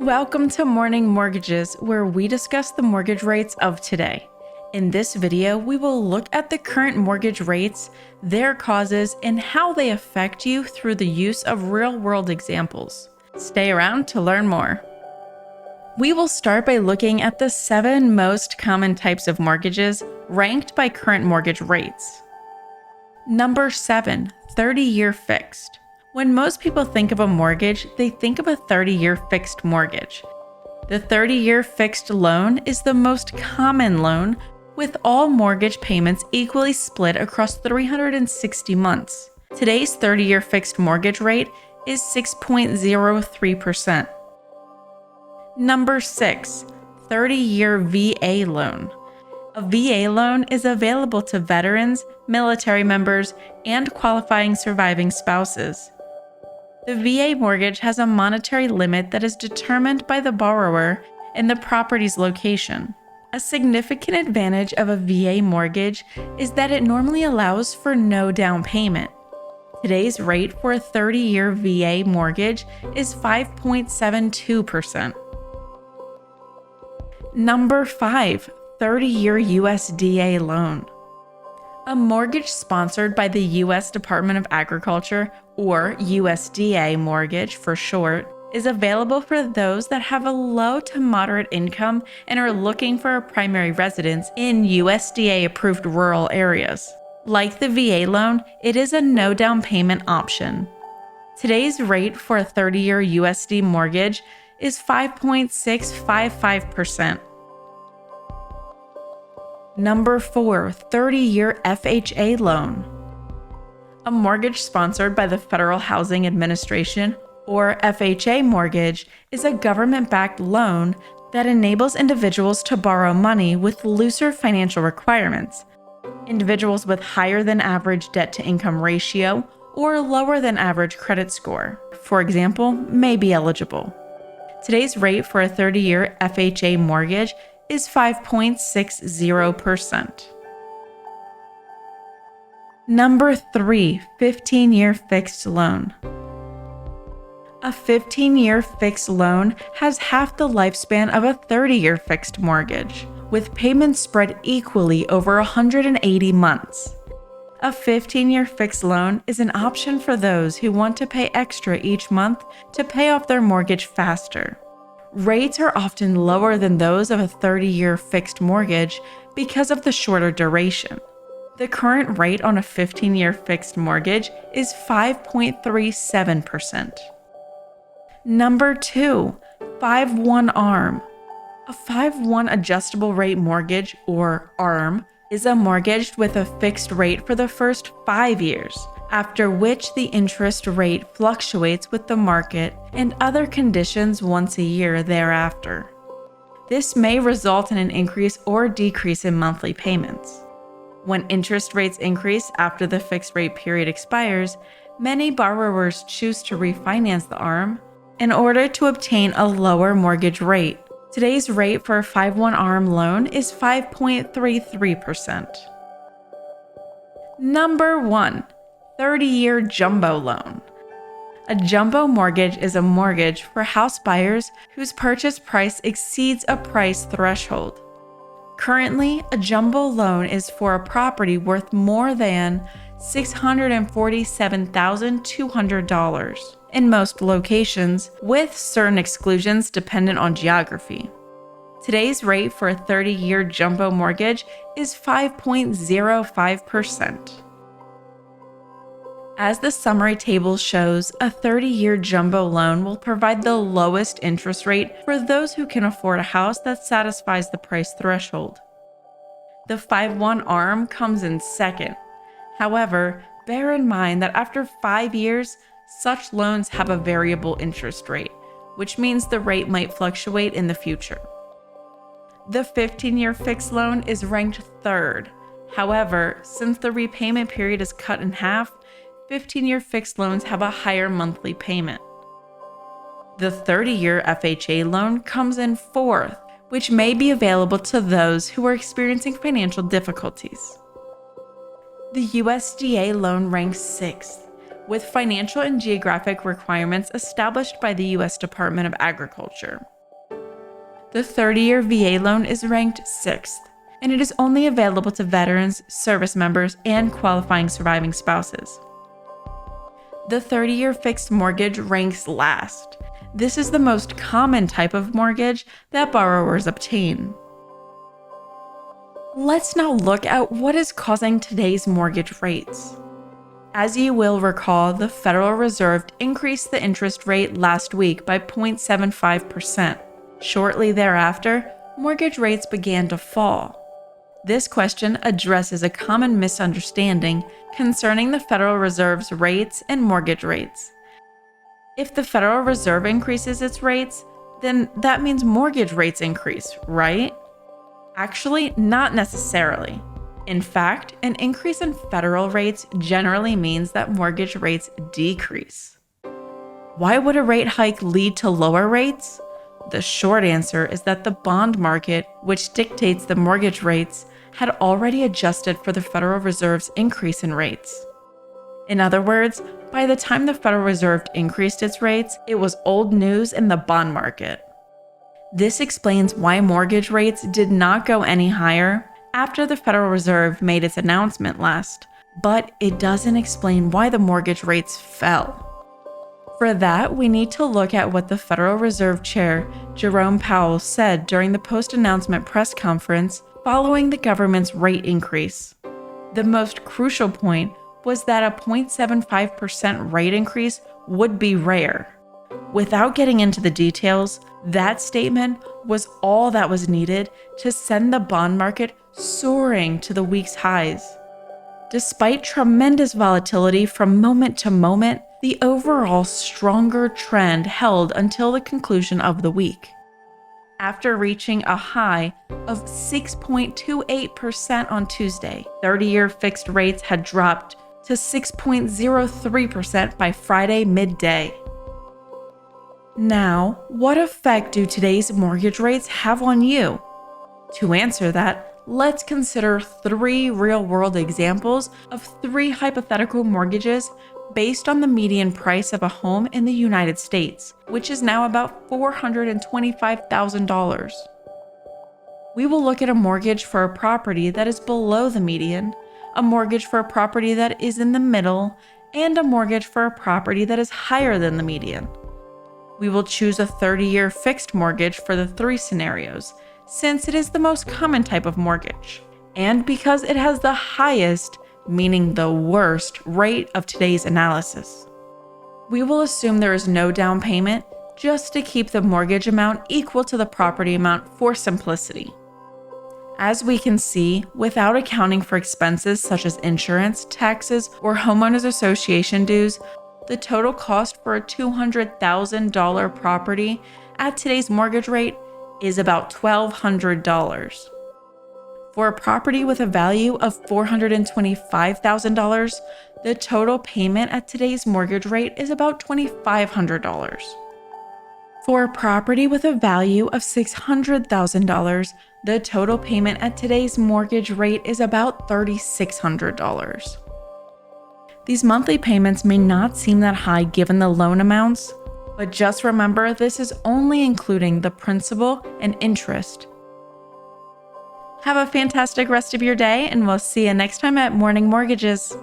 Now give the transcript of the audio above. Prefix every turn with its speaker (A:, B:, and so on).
A: Welcome to Morning Mortgages, where we discuss the mortgage rates of today. In this video, we will look at the current mortgage rates, their causes, and how they affect you through the use of real-world examples. Stay around to learn more. We will start by looking at the 7 most common types of mortgages ranked by current mortgage rates. Number 7, 30-year fixed. When most people think of a mortgage, they think of a 30-year fixed mortgage. The 30-year fixed loan is the most common loan, with all mortgage payments equally split across 360 months. Today's 30-year fixed mortgage rate is 6.03%. Number 6, 30-year VA loan. A VA loan is available to veterans, military members, and qualifying surviving spouses. The VA mortgage has a monetary limit that is determined by the borrower and the property's location. A significant advantage of a VA mortgage is that it normally allows for no down payment. Today's rate for a 30-year VA mortgage is 5.72%. Number 5, 30-year USDA loan. A mortgage sponsored by the U.S. Department of Agriculture, or USDA mortgage for short, is available for those that have a low to moderate income and are looking for a primary residence in USDA-approved rural areas. Like the VA loan, it is a no down payment option. Today's rate for a 30-year USD mortgage is 5.655%. Number 4, 30-year FHA loan. A mortgage sponsored by the Federal Housing Administration, or FHA mortgage, is a government-backed loan that enables individuals to borrow money with looser financial requirements. Individuals with higher than average debt-to-income ratio or lower than average credit score, for example, may be eligible. Today's rate for a 30-year FHA mortgage is 5.60%. Number 3, 15-year fixed loan. A 15-year fixed loan has half the lifespan of a 30-year fixed mortgage, with payments spread equally over 180 months. A 15-year fixed loan is an option for those who want to pay extra each month to pay off their mortgage faster. Rates are often lower than those of a 30-year fixed mortgage because of the shorter duration. The current rate on a 15-year fixed mortgage is 5.37%. Number 2, 5/1 ARM. A 5/1 adjustable rate mortgage, or ARM, is a mortgage with a fixed rate for the first 5 years, after which the interest rate fluctuates with the market and other conditions once a year thereafter. This may result in an increase or decrease in monthly payments. When interest rates increase after the fixed rate period expires, many borrowers choose to refinance the ARM in order to obtain a lower mortgage rate. Today's rate for a 5/1 ARM loan is 5.33%. Number 1, 30-year jumbo loan. A jumbo mortgage is a mortgage for house buyers whose purchase price exceeds a price threshold. Currently, a jumbo loan is for a property worth more than $647,200 in most locations, with certain exclusions dependent on geography. Today's rate for a 30-year jumbo mortgage is 5.05%. As the summary table shows, a 30-year jumbo loan will provide the lowest interest rate for those who can afford a house that satisfies the price threshold. The 5/1 ARM comes in second. However, bear in mind that after 5 years, such loans have a variable interest rate, which means the rate might fluctuate in the future. The 15-year fixed loan is ranked third. However, since the repayment period is cut in half, 15-year fixed loans have a higher monthly payment. The 30-year FHA loan comes in fourth, which may be available to those who are experiencing financial difficulties. The USDA loan ranks sixth, with financial and geographic requirements established by the U.S. Department of Agriculture. The 30-year VA loan is ranked 6th, and it is only available to veterans, service members, and qualifying surviving spouses. The 30-year fixed mortgage ranks last. This is the most common type of mortgage that borrowers obtain. Let's now look at what is causing today's mortgage rates. As you will recall, the Federal Reserve increased the interest rate last week by 0.75%. Shortly thereafter, mortgage rates began to fall. This question addresses a common misunderstanding concerning the Federal Reserve's rates and mortgage rates. If the Federal Reserve increases its rates, then that means mortgage rates increase, right? Actually, not necessarily. In fact, an increase in federal rates generally means that mortgage rates decrease. Why would a rate hike lead to lower rates? The short answer is that the bond market, which dictates the mortgage rates, had already adjusted for the Federal Reserve's increase in rates. In other words, by the time the Federal Reserve increased its rates, it was old news in the bond market. This explains why mortgage rates did not go any higher after the Federal Reserve made its announcement last, but it doesn't explain why the mortgage rates fell. For that, we need to look at what the Federal Reserve Chair, Jerome Powell, said during the post-announcement press conference following the government's rate increase. The most crucial point was that a 0.75% rate increase would be rare. Without getting into the details, that statement was all that was needed to send the bond market soaring to the week's highs. Despite tremendous volatility from moment to moment, the overall stronger trend held until the conclusion of the week. After reaching a high of 6.28% on Tuesday, 30-year fixed rates had dropped to 6.03% by Friday midday. Now, what effect do today's mortgage rates have on you? To answer that, let's consider 3 real-world examples of 3 hypothetical mortgages based on the median price of a home in the United States, which is now about $425,000. We will look at a mortgage for a property that is below the median, a mortgage for a property that is in the middle, and a mortgage for a property that is higher than the median. We will choose a 30-year fixed mortgage for the 3 scenarios, since it is the most common type of mortgage, and because it has the highest, meaning the worst, rate of today's analysis. We will assume there is no down payment just to keep the mortgage amount equal to the property amount for simplicity. As we can see, without accounting for expenses such as insurance, taxes, or homeowners association dues, the total cost for a $200,000 property at today's mortgage rate is about $1,200. For a property with a value of $425,000, the total payment at today's mortgage rate is about $2,500. For a property with a value of $600,000, the total payment at today's mortgage rate is about $3,600. These monthly payments may not seem that high given the loan amounts, but just remember this is only including the principal and interest. Have a fantastic rest of your day, and we'll see you next time at Morning Mortgages.